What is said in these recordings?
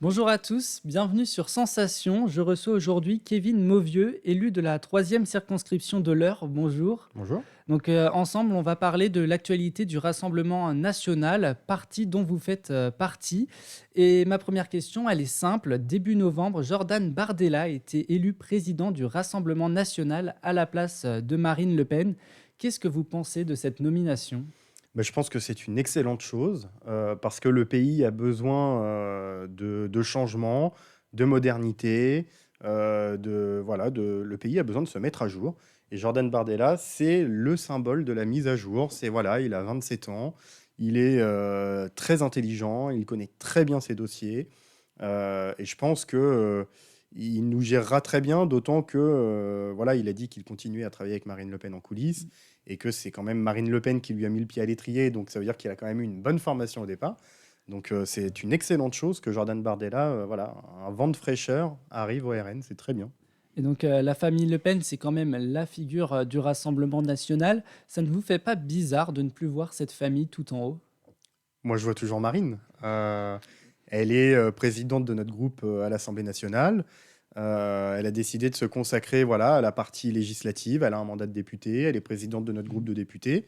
Bonjour à tous, bienvenue sur Sensation. Je reçois aujourd'hui Kevin Mauvieux, élu de la troisième circonscription de l'Eure. Bonjour. Bonjour. Ensemble, on va parler de l'actualité du Rassemblement national, parti dont vous faites partie. Et ma première question, elle est simple. Début novembre, Jordan Bardella a été élu président du Rassemblement national à la place de Marine Le Pen. Qu'est-ce que vous pensez de cette nomination? Je pense que c'est une excellente chose parce que le pays a besoin de changements, de modernité, le pays a besoin de se mettre à jour. Et Jordan Bardella, c'est le symbole de la mise à jour. C'est voilà, il a 27 ans, il est très intelligent, il connaît très bien ses dossiers. Et je pense que il nous gérera très bien, d'autant que voilà, il a dit qu'il continuait à travailler avec Marine Le Pen en coulisses et que c'est quand même Marine Le Pen qui lui a mis le pied à l'étrier, donc ça veut dire qu'il a quand même eu une bonne formation au départ. Donc c'est une excellente chose que Jordan Bardella, voilà, un vent de fraîcheur arrive au RN, c'est très bien. La famille Le Pen, c'est quand même la figure du Rassemblement national. Ça ne vous fait pas bizarre de ne plus voir cette famille tout en haut? Moi, je vois toujours Marine. Elle est présidente de notre groupe à l'Assemblée nationale. Elle a décidé de se consacrer voilà, à la partie législative. Elle a un mandat de députée. Elle est présidente de notre groupe de députés.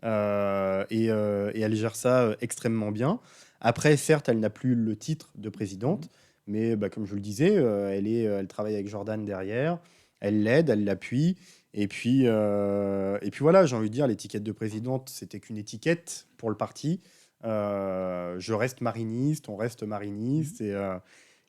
Et elle gère ça extrêmement bien. Après, certes, elle n'a plus le titre de présidente. Mais comme je vous le disais, elle travaille avec Jordan derrière. Elle l'aide, elle l'appuie. Et puis voilà, j'ai envie de dire, l'étiquette de présidente, c'était qu'une étiquette pour le parti. Je reste mariniste, on reste mariniste,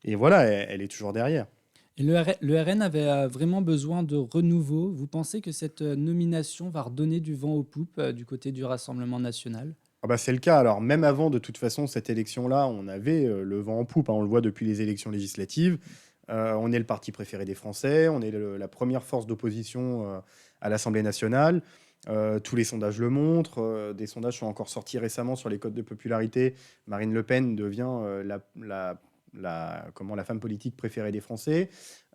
et voilà, elle est toujours derrière. Et le RN avait vraiment besoin de renouveau. Vous pensez que cette nomination va redonner du vent aux poupes du côté du Rassemblement national? Ah bah c'est le cas. Alors même avant, de toute façon, cette élection-là, on avait le vent en poupe, hein. On le voit depuis les élections législatives. On est le parti préféré des Français, on est la première force d'opposition à l'Assemblée nationale. Tous les sondages le montrent. Des sondages sont encore sortis récemment sur les codes de popularité. Marine Le Pen devient la femme politique préférée des Français.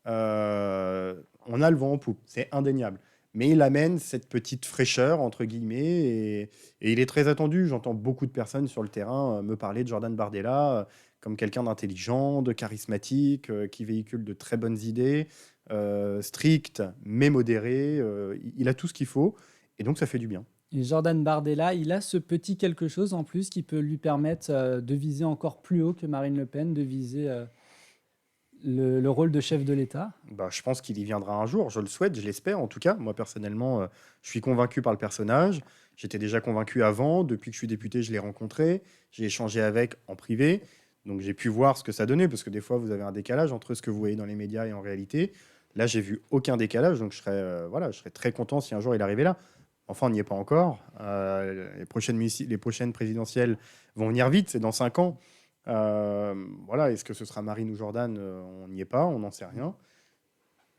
On a le vent en poupe, c'est indéniable. Mais il amène cette petite fraîcheur, entre guillemets, et il est très attendu. J'entends beaucoup de personnes sur le terrain me parler de Jordan Bardella comme quelqu'un d'intelligent, de charismatique, qui véhicule de très bonnes idées, strict mais modéré. Il a tout ce qu'il faut, et donc ça fait du bien. Et Jordan Bardella, il a ce petit quelque chose en plus qui peut lui permettre de viser encore plus haut que Marine Le Pen, de viser le rôle de chef de l'État. Je pense qu'il y viendra un jour, je le souhaite, je l'espère en tout cas. Moi personnellement, je suis convaincu par le personnage. J'étais déjà convaincu avant, depuis que je suis député, je l'ai rencontré, j'ai échangé avec en privé, donc j'ai pu voir ce que ça donnait, parce que des fois vous avez un décalage entre ce que vous voyez dans les médias et en réalité. Là, j'ai vu aucun décalage, donc je serais très content si un jour il arrivait là. Enfin, on n'y est pas encore. Les prochaines présidentielles vont venir vite, c'est dans 5 ans. Voilà, est-ce que ce sera Marine ou Jordan? On n'y est pas, on n'en sait rien.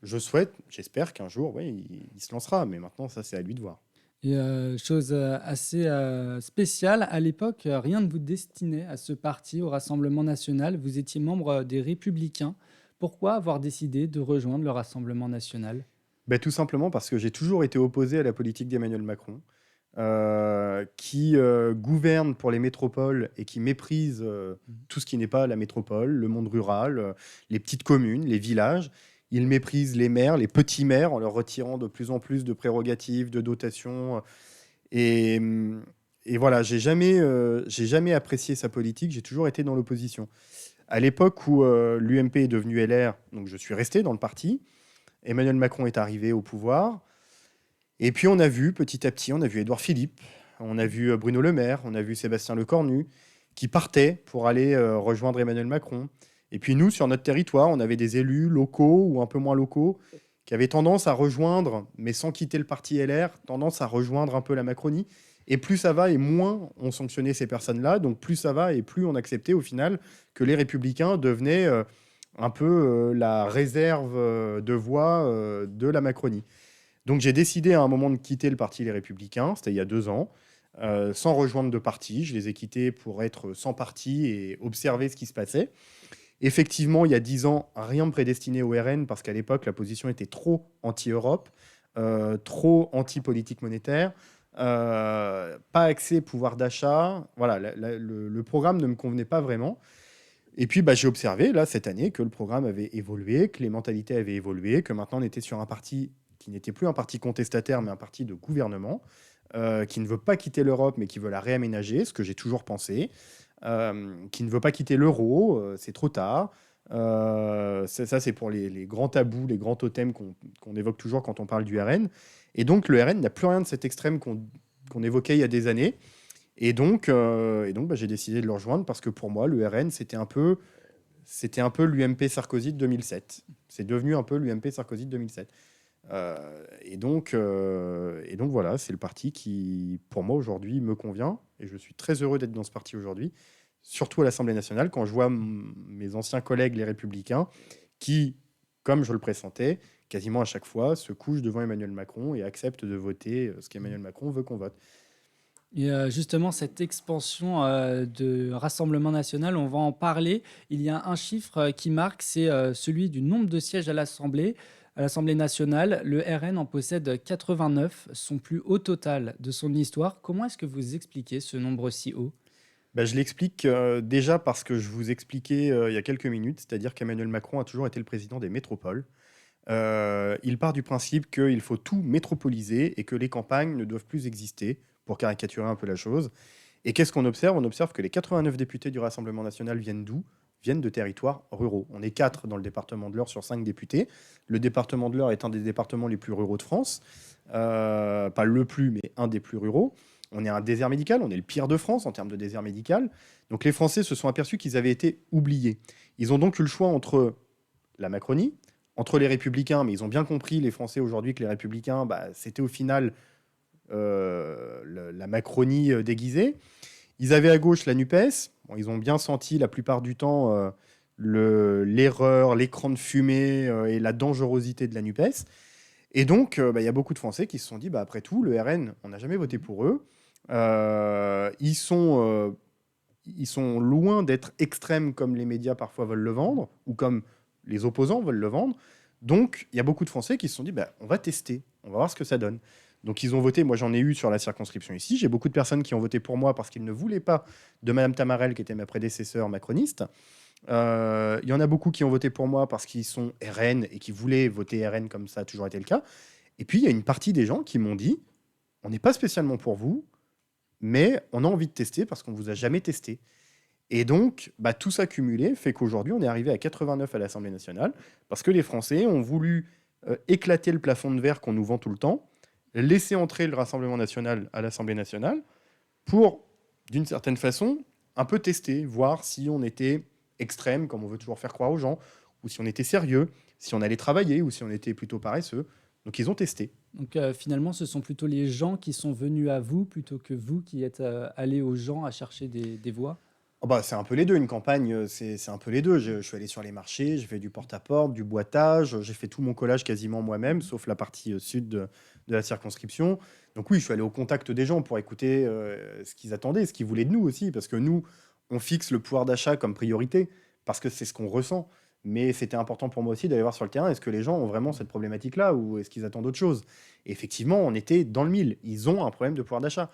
Je souhaite, j'espère qu'un jour, ouais, il se lancera, mais maintenant, ça, c'est à lui de voir. Et chose assez spéciale, à l'époque, rien ne vous destinait à ce parti, au Rassemblement national. Vous étiez membre des Républicains. Pourquoi avoir décidé de rejoindre le Rassemblement national? Tout simplement parce que j'ai toujours été opposé à la politique d'Emmanuel Macron, qui gouverne pour les métropoles et qui méprise tout ce qui n'est pas la métropole, le monde rural, les petites communes, les villages. Il méprise les maires, les petits maires, en leur retirant de plus en plus de prérogatives, de dotations. Et, hum, et voilà, j'ai jamais apprécié sa politique, j'ai toujours été dans l'opposition. À l'époque où l'UMP est devenu LR, donc je suis resté dans le parti. Emmanuel Macron est arrivé au pouvoir. Et puis on a vu petit à petit, on a vu Édouard Philippe, on a vu Bruno Le Maire, on a vu Sébastien Lecornu, qui partaient pour aller rejoindre Emmanuel Macron. Et puis nous, sur notre territoire, on avait des élus locaux ou un peu moins locaux qui avaient tendance à rejoindre, mais sans quitter le parti LR, tendance à rejoindre un peu la Macronie. Et plus ça va et moins on sanctionnait ces personnes-là, donc plus ça va et plus on acceptait au final que les républicains devenaient un peu la réserve de voix de la Macronie. Donc j'ai décidé à un moment de quitter le parti Les Républicains, c'était il y a 2 ans, sans rejoindre de parti. Je les ai quittés pour être sans parti et observer ce qui se passait. Effectivement, il y a 10 ans, rien ne me prédestinait au RN parce qu'à l'époque, la position était trop anti-Europe, trop anti-politique monétaire, pas accès pouvoir d'achat. Voilà, le programme ne me convenait pas vraiment. Et puis, j'ai observé, là, cette année, que le programme avait évolué, que les mentalités avaient évolué, que maintenant on était sur un parti qui n'était plus un parti contestataire, mais un parti de gouvernement, qui ne veut pas quitter l'Europe, mais qui veut la réaménager, ce que j'ai toujours pensé, qui ne veut pas quitter l'euro, c'est trop tard. Ça, c'est pour les grands tabous, les grands totems qu'on évoque toujours quand on parle du RN. Et donc, le RN n'a plus rien de cet extrême qu'on évoquait il y a des années. Et donc, j'ai décidé de le rejoindre parce que pour moi, le RN, c'était un peu l'UMP Sarkozy de 2007. C'est devenu un peu l'UMP Sarkozy de 2007. Et donc voilà, c'est le parti qui, pour moi, aujourd'hui, me convient. Et je suis très heureux d'être dans ce parti aujourd'hui, surtout à l'Assemblée nationale, quand je vois mes anciens collègues, les Républicains, qui, comme je le pressentais, quasiment à chaque fois, se couchent devant Emmanuel Macron et acceptent de voter ce qu'Emmanuel Macron veut qu'on vote. Et justement, cette expansion de Rassemblement national, on va en parler. Il y a un chiffre qui marque, c'est celui du nombre de sièges à l'Assemblée nationale. Le RN en possède 89, son plus haut total de son histoire. Comment est-ce que vous expliquez ce nombre si haut? Je l'explique déjà parce que je vous expliquais il y a quelques minutes, c'est-à-dire qu'Emmanuel Macron a toujours été le président des métropoles. Il part du principe qu'il faut tout métropoliser et que les campagnes ne doivent plus exister, pour caricaturer un peu la chose. Et qu'est-ce qu'on observe? On observe que les 89 députés du Rassemblement national viennent d'où? Viennent de territoires ruraux. On est 4 dans le département de l'Eure sur 5 députés. Le département de l'Eure est un des départements les plus ruraux de France. Pas le plus, mais un des plus ruraux. On est un désert médical, on est le pire de France en termes de désert médical. Donc les Français se sont aperçus qu'ils avaient été oubliés. Ils ont donc eu le choix entre la Macronie, entre les Républicains, mais ils ont bien compris, les Français aujourd'hui, que les Républicains, c'était au final la Macronie déguisée. Ils avaient à gauche la NUPES. Bon, ils ont bien senti la plupart du temps l'erreur, l'écran de fumée et la dangerosité de la NUPES. Et donc, il y a beaucoup de Français qui se sont dit, après tout, le RN, on n'a jamais voté pour eux. Ils sont loin d'être extrêmes comme les médias parfois veulent le vendre, ou comme les opposants veulent le vendre. Donc, il y a beaucoup de Français qui se sont dit, on va tester, on va voir ce que ça donne. Donc, ils ont voté. Moi, j'en ai eu sur la circonscription ici. J'ai beaucoup de personnes qui ont voté pour moi parce qu'ils ne voulaient pas de Madame Tamarel, qui était ma prédécesseure macroniste. Il y en a beaucoup qui ont voté pour moi parce qu'ils sont RN et qui voulaient voter RN comme ça a toujours été le cas. Et puis, il y a une partie des gens qui m'ont dit, on n'est pas spécialement pour vous, mais on a envie de tester parce qu'on ne vous a jamais testé. Et donc, tout ça cumulé fait qu'aujourd'hui, on est arrivé à 89 à l'Assemblée nationale parce que les Français ont voulu éclater le plafond de verre qu'on nous vend tout le temps, laisser entrer le Rassemblement national à l'Assemblée nationale pour, d'une certaine façon, un peu tester, voir si on était extrême, comme on veut toujours faire croire aux gens, ou si on était sérieux, si on allait travailler, ou si on était plutôt paresseux. Donc, ils ont testé. Donc finalement, ce sont plutôt les gens qui sont venus à vous plutôt que vous qui êtes allés aux gens à chercher des voix? C'est un peu les deux, une campagne, c'est un peu les deux. Je suis allé sur les marchés, j'ai fait du porte-à-porte, du boitage, j'ai fait tout mon collage quasiment moi-même, sauf la partie sud de la circonscription. Donc oui, je suis allé au contact des gens pour écouter ce qu'ils attendaient, ce qu'ils voulaient de nous aussi, parce que nous, on fixe le pouvoir d'achat comme priorité, parce que c'est ce qu'on ressent. Mais c'était important pour moi aussi d'aller voir sur le terrain, est-ce que les gens ont vraiment cette problématique-là, ou est-ce qu'ils attendent autre chose? Et effectivement, on était dans le mille. Ils ont un problème de pouvoir d'achat.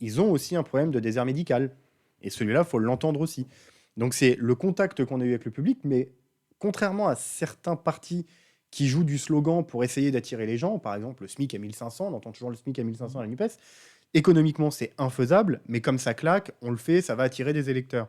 Ils ont aussi un problème de désert médical. Et celui-là, il faut l'entendre aussi. Donc c'est le contact qu'on a eu avec le public, mais contrairement à certains partis qui jouent du slogan pour essayer d'attirer les gens, par exemple le SMIC à 1500, on entend toujours le SMIC à 1500 à la NUPES, économiquement c'est infaisable, mais comme ça claque, on le fait, ça va attirer des électeurs.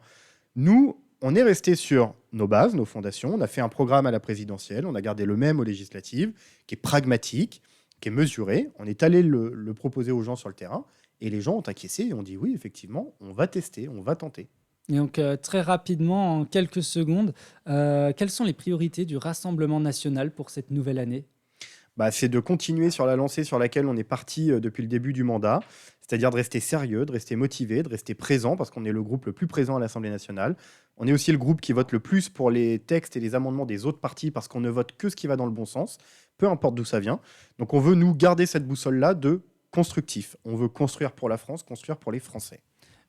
Nous, on est resté sur nos bases, nos fondations, on a fait un programme à la présidentielle, on a gardé le même aux législatives, qui est pragmatique, qui est mesuré, on est allé le proposer aux gens sur le terrain, et les gens ont acquiescé et ont dit oui, effectivement, on va tester, on va tenter. Et donc très rapidement, en quelques secondes, quelles sont les priorités du Rassemblement national pour cette nouvelle année? C'est de continuer sur la lancée sur laquelle on est parti depuis le début du mandat, c'est-à-dire de rester sérieux, de rester motivé, de rester présent, parce qu'on est le groupe le plus présent à l'Assemblée nationale. On est aussi le groupe qui vote le plus pour les textes et les amendements des autres partis, parce qu'on ne vote que ce qui va dans le bon sens, peu importe d'où ça vient. Donc on veut, nous, garder cette boussole-là de constructif. On veut construire pour la France, construire pour les Français.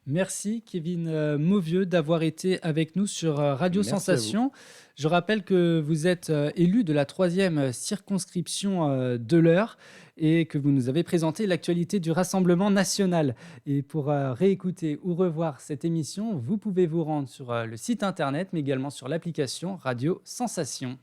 Merci Kevin Mauvieux d'avoir été avec nous sur Radio Merci à vous. Sensation. Je rappelle que vous êtes élu de la troisième circonscription de l'Eure et que vous nous avez présenté l'actualité du Rassemblement national. Et pour réécouter ou revoir cette émission, vous pouvez vous rendre sur le site internet, mais également sur l'application Radio Sensation.